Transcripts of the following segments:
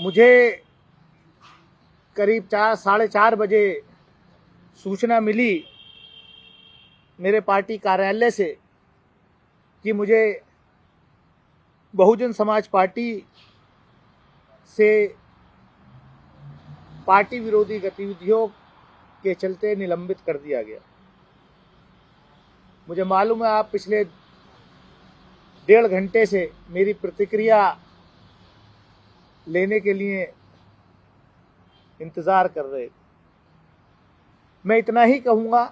मुझे करीब 4-4:30 बजे सूचना मिली मेरे पार्टी कार्यालय से कि मुझे बहुजन समाज पार्टी से पार्टी विरोधी गतिविधियों के चलते निलंबित कर दिया गया। मुझे मालूम है आप पिछले 1.5 घंटे से मेरी प्रतिक्रिया लेने के लिए इंतजार कर रहे। मैं इतना ही कहूंगा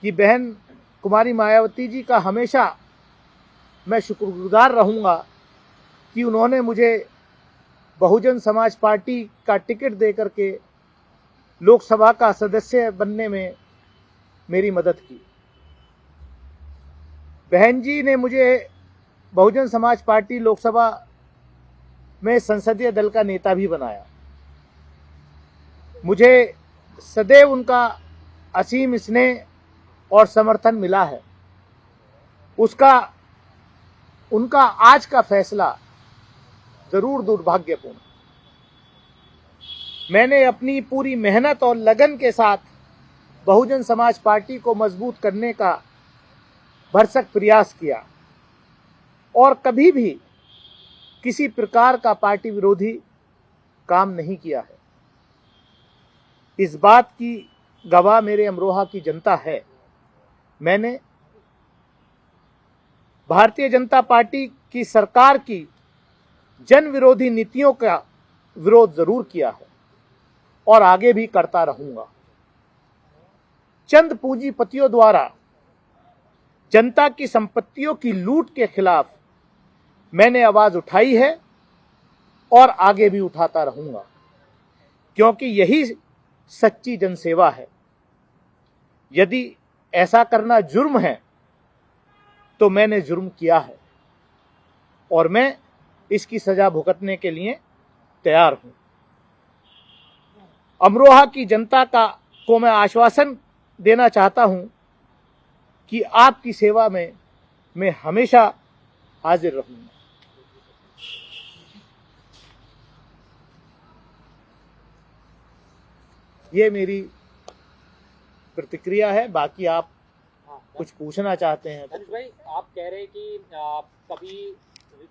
कि बहन कुमारी मायावती जी का हमेशा मैं शुक्रगुजार रहूंगा कि उन्होंने मुझे बहुजन समाज पार्टी का टिकट देकर के लोकसभा का सदस्य बनने में मेरी मदद की। बहन जी ने मुझे बहुजन समाज पार्टी लोकसभा में संसदीय दल का नेता भी बनाया। मुझे सदैव उनका असीम स्नेह और समर्थन मिला है। उनका आज का फैसला जरूर दुर्भाग्यपूर्ण। मैंने अपनी पूरी मेहनत और लगन के साथ बहुजन समाज पार्टी को मजबूत करने का भरसक प्रयास किया और कभी भी किसी प्रकार का पार्टी विरोधी काम नहीं किया है। इस बात की गवाह मेरे अमरोहा की जनता है। मैंने भारतीय जनता पार्टी की सरकार की जन विरोधी नीतियों का विरोध जरूर किया है और आगे भी करता रहूंगा। चंद पूंजीपतियों द्वारा जनता की संपत्तियों की लूट के खिलाफ मैंने आवाज उठाई है और आगे भी उठाता रहूंगा, क्योंकि यही सच्ची जनसेवा है। यदि ऐसा करना जुर्म है तो मैंने जुर्म किया है और मैं इसकी सजा भुगतने के लिए तैयार हूं। अमरोहा की जनता को मैं आश्वासन देना चाहता हूं कि आपकी सेवा में मैं हमेशा हाजिर रहूंगा। ये मेरी प्रतिक्रिया है। बाकी आप कुछ पूछना चाहते हैं धनुष भाई, आप कह रहे हैं कि कभी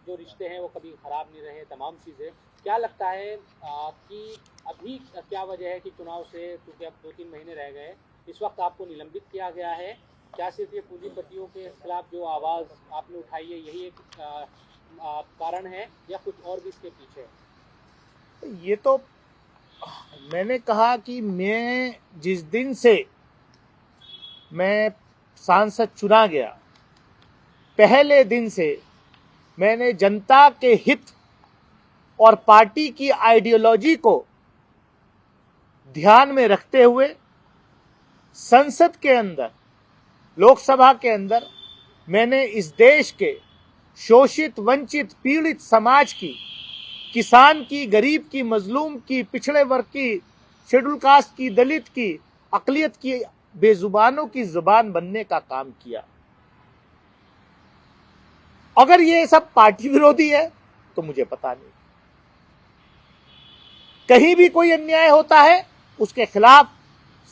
जो रिश्ते हैं वो कभी खराब नहीं रहे, तमाम चीज़ें। क्या लगता है कि अभी क्या वजह है कि चुनाव से, क्योंकि अब 2-3 महीने रह गए, इस वक्त आपको निलंबित किया गया है? क्या सिर्फ ये पूंजीपतियों के खिलाफ जो आवाज़ आपने उठाई है यही एक कारण है या कुछ और भी इसके पीछे है? ये तो मैंने कहा कि मैं जिस दिन से मैं सांसद चुना गया, पहले दिन से मैंने जनता के हित और पार्टी की आइडियोलॉजी को ध्यान में रखते हुए संसद के अंदर, लोकसभा के अंदर मैंने इस देश के शोषित, वंचित, पीड़ित समाज की, किसान की, गरीब की, मजलूम की, पिछड़े वर्ग की, शेड्यूल कास्ट की, दलित की, अकलियत की, बेजुबानों की जुबान बनने का काम किया। अगर ये सब पार्टी विरोधी है तो मुझे पता नहीं। कहीं भी कोई अन्याय होता है उसके खिलाफ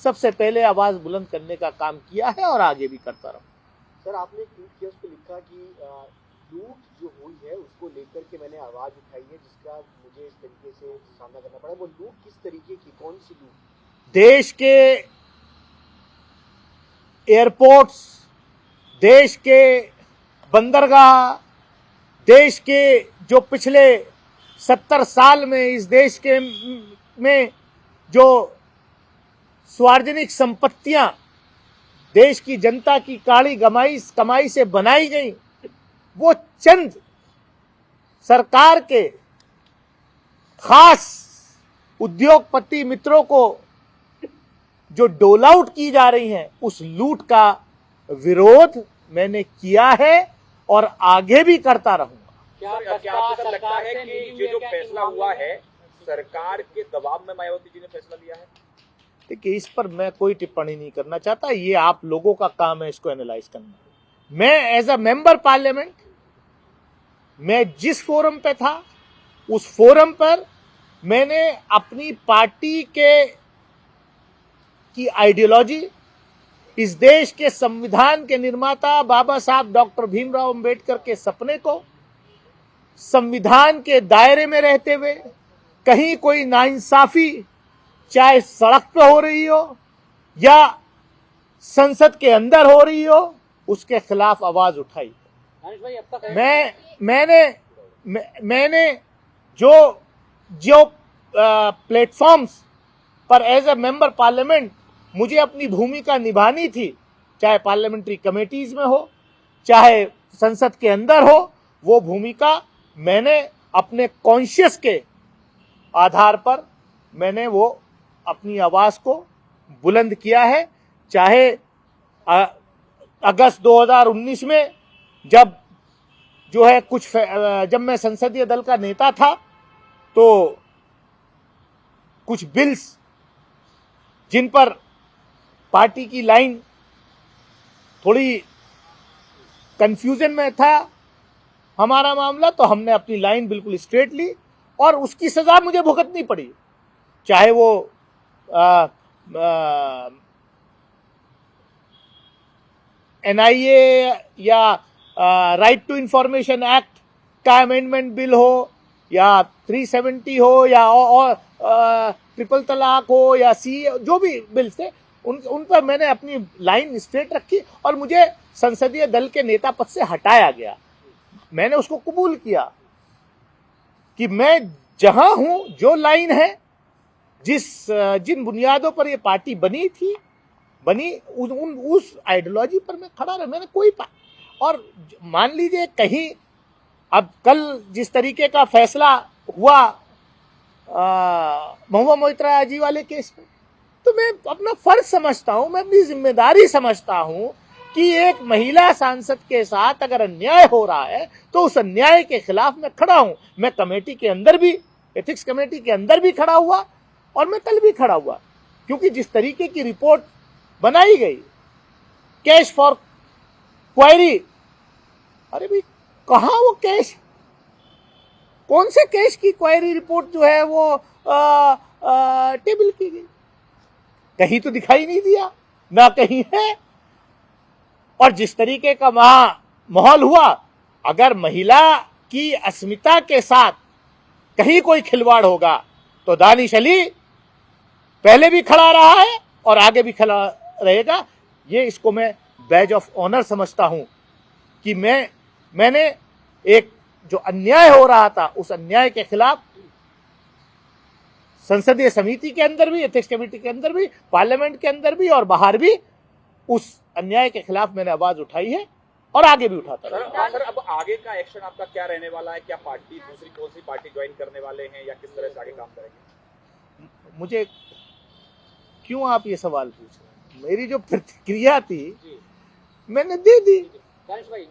सबसे पहले आवाज बुलंद करने का काम किया है और आगे भी करता रहूं। सर, आपने ट्वीट किया, उस पर लिखा कि लूट जो हुई है उसको लेकर के मैंने आवाज उठाई है, जिसका मुझे इस तरीके से सामना करना पड़ा। वो लूट किस तरीके की, कौन सी लूट? देश के एयरपोर्ट्स, देश के बंदरगाह, देश के जो पिछले 70 साल में इस देश के में जो सार्वजनिक संपत्तियां देश की जनता की काली कमाई से बनाई गई, वो चंद सरकार के खास उद्योगपति मित्रों को जो डोल आउट की जा रही हैं, उस लूट का विरोध मैंने किया है और आगे भी करता रहूंगा। क्या आपको लगता है कि ये जो फैसला हुआ है सरकार के दबाव में मायावती जी ने फैसला लिया है? देखिए, इस पर मैं कोई टिप्पणी नहीं करना चाहता। ये आप लोगों का काम है इसको एनालाइज करना। मैं एज अ मेंबर पार्लियामेंट, मैं जिस फोरम पे था उस फोरम पर मैंने अपनी पार्टी की आइडियोलॉजी, इस देश के संविधान के निर्माता बाबा साहब डॉक्टर भीमराव अंबेडकर के सपने को संविधान के दायरे में रहते हुए कहीं कोई नाइंसाफी चाहे सड़क पे हो रही हो या संसद के अंदर हो रही हो, उसके खिलाफ आवाज उठाई। दानिश भाई, अब तक मैंने जो प्लेटफॉर्म्स पर एज ए मेंबर पार्लियामेंट मुझे अपनी भूमिका निभानी थी, चाहे पार्लियामेंट्री कमेटीज में हो चाहे संसद के अंदर हो, वो भूमिका मैंने अपने कॉन्शियस के आधार पर मैंने वो अपनी आवाज को बुलंद किया है। चाहे अगस्त 2019 में जब जब मैं संसदीय दल का नेता था तो कुछ बिल्स जिन पर पार्टी की लाइन थोड़ी कंफ्यूजन में था हमारा मामला, तो हमने अपनी लाइन बिल्कुल स्ट्रेट ली और उसकी सजा मुझे भुगतनी पड़ी, चाहे वो NIA या राइट टू इंफॉर्मेशन एक्ट का अमेंडमेंट बिल हो या 370 हो या ट्रिपल तलाक हो या जो भी बिल्स थे, उन पर मैंने अपनी लाइन स्ट्रेट रखी और मुझे संसदीय दल के नेता पद से हटाया गया। मैंने उसको कबूल किया कि मैं जहां हूं, जो लाइन है, जिन बुनियादों पर ये पार्टी बनी उस आइडियोलॉजी पर मैं खड़ा रहा। मैंने और मान लीजिए कहीं अब कल जिस तरीके का फैसला हुआ महुआ मोइत्रा जी वाले केस में, तो मैं अपना फर्ज समझता हूं, मैं अपनी जिम्मेदारी समझता हूं कि एक महिला सांसद के साथ अगर अन्याय हो रहा है तो उस अन्याय के खिलाफ मैं खड़ा हूं। मैं कमेटी के अंदर भी, एथिक्स कमेटी के अंदर भी खड़ा हुआ और मैं कल भी खड़ा हुआ, क्योंकि जिस तरीके की रिपोर्ट बनाई गई, कैश फॉर क्वायरी, अरे भाई कहां वो कैश, कौन से कैश की क्वायरी रिपोर्ट जो है वो टेबल की गई, कहीं तो दिखाई नहीं दिया, ना कहीं है। और जिस तरीके का वहां माहौल हुआ, अगर महिला की अस्मिता के साथ कहीं कोई खिलवाड़ होगा तो दानिश अली पहले भी खड़ा रहा है और आगे भी खड़ा रहेगा। इसको मैं बैज ऑफ ऑनर समझता हूं कि मैंने एक जो अन्याय हो रहा था उस अन्याय के खिलाफ संसदीय समिति के अंदर भी, एथिक्स कमेटी के अंदर भी, पार्लियामेंट के अंदर भी और बाहर भी उस अन्याय के खिलाफ मैंने आवाज उठाई है और आगे भी उठाता रहूंगा। सर, अब आगे का एक्शन आपका क्या रहने वाला है? क्या पार्टी दूसरी कौन सी पार्टी ज्वाइन करने वाले हैं या किस तरह से आगे काम करेंगे? मुझे क्यों आप ये सवाल पूछ रहे हैं? मेरी जो प्रतिक्रिया थी मैंने दे दी। दानिश भाई,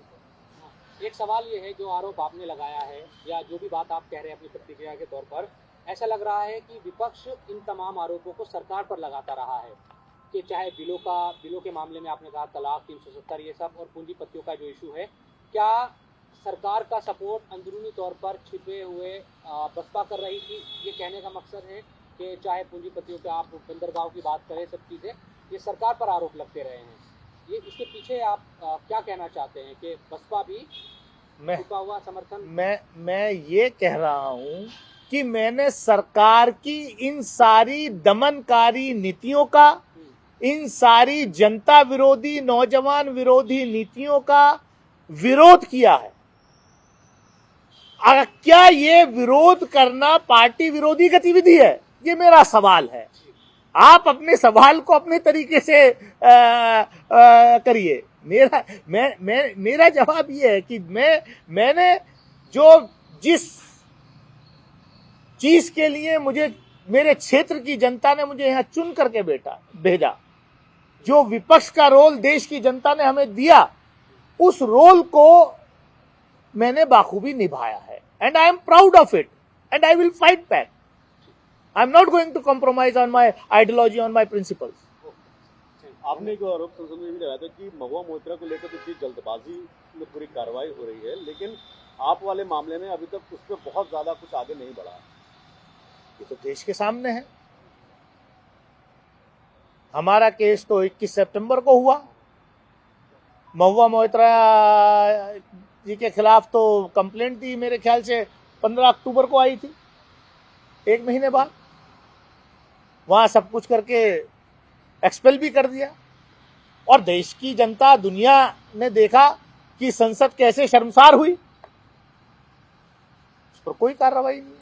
एक सवाल ये है, जो आरोप आपने लगाया है या जो भी बात आप कह रहे हैं अपनी प्रतिक्रिया के तौर पर, ऐसा लग रहा है कि विपक्ष इन तमाम आरोपों को सरकार पर लगाता रहा है कि चाहे बिलों के मामले में आपने कहा तलाक 370 ये सब, और पूंजीपतियों का जो इशू है, क्या सरकार का सपोर्ट अंदरूनी तौर पर छिपे हुए बसपा कर रही थी? ये कहने का मकसद है कि चाहे पूंजीपतियों के आप बंदरगाह की बात करें, सब चीज़ें ये सरकार पर आरोप लगते रहे हैं। ये इसके पीछे आप क्या कहना चाहते हैं कि बसपा भी छुपा हुआ समर्थन? मैं ये कह रहा हूं कि मैंने सरकार की इन सारी दमनकारी नीतियों का, इन सारी जनता विरोधी, नौजवान विरोधी नीतियों का विरोध किया है। क्या ये विरोध करना पार्टी विरोधी गतिविधि है? ये मेरा सवाल है। आप अपने सवाल को अपने तरीके से करिए। मेरा जवाब ये है कि मैंने जिस चीज के लिए मेरे क्षेत्र की जनता ने मुझे यहां चुन करके भेजा, जो विपक्ष का रोल देश की जनता ने हमें दिया, उस रोल को मैंने बाखूबी निभाया है and I am proud of it and I will fight back. I am not going to compromise on my ideology, on my principles. आपने एक आरोप संसद में भी लगाया था कि महुआ मोइत्रा को लेकर तो इतनी जल्दबाजी में पूरी कार्रवाई हो रही है, लेकिन आप वाले मामले में अभी तक उस पर बहुत ज्यादा कुछ आगे नहीं बढ़ा है। ये तो देश के सामने है। हमारा केस तो 21 सितंबर को हुआ। महुआ मोइत्रा जी के खिलाफ तो कंप्लेंट दी मेरे ख्याल से 15 अक्टूबर को आई थी, 1 महीने बाद। वहां सब कुछ करके एक्सपेल भी कर दिया और देश की जनता, दुनिया ने देखा कि संसद कैसे शर्मसार हुई। उस पर कोई कार्रवाई नहीं।